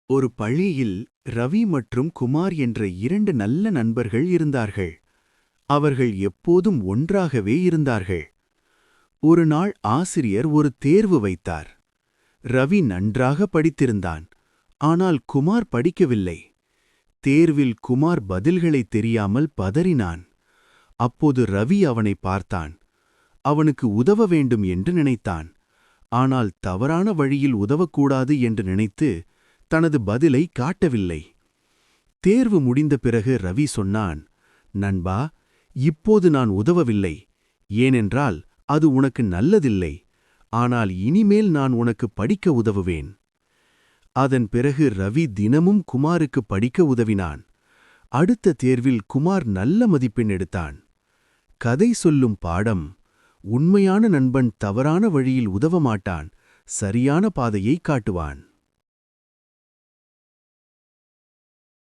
ஒரு பள்ளியில் ரவி மற்றும் குமார் என்ற இரண்டு நல்ல நண்பர்கள் இருந்தார்கள். அவர்கள் எப்போதும் ஒன்றாகவே இருந்தார்கள். ஒரு நாள் ஆசிரியர் ஒரு தேர்வு வைத்தார். ரவி நன்றாக படித்திருந்தான். ஆனால் குமார் படிக்கவில்லை. தேர்வில் குமார் பதில்களை தெரியாமல் பதறினான். அப்போது ரவி அவனை பார்த்தான். அவனுக்கு உதவ வேண்டும் என்று நினைத்தான். ஆனால் தவறான வழியில் உதவக்கூடாது என்று நினைத்து தனது பதிலை காட்டவில்லை. தேர்வு முடிந்த பிறகு ரவி சொன்னான், நண்பா, இப்போது நான் உதவவில்லை. ஏனென்றால் அது உனக்கு நல்லதில்லை. ஆனால் இனிமேல் நான் உனக்கு படிக்க உதவுவேன். அதன் பிறகு ரவி தினமும் குமாருக்கு படிக்க உதவினான். அடுத்த தேர்வில் குமார் நல்ல மதிப்பெண் எடுத்தான். கதை சொல்லும் பாடம்: உண்மையான நண்பன் தவறான வழியில் உதவ மாட்டான், சரியான பாதையை காட்டுவான்.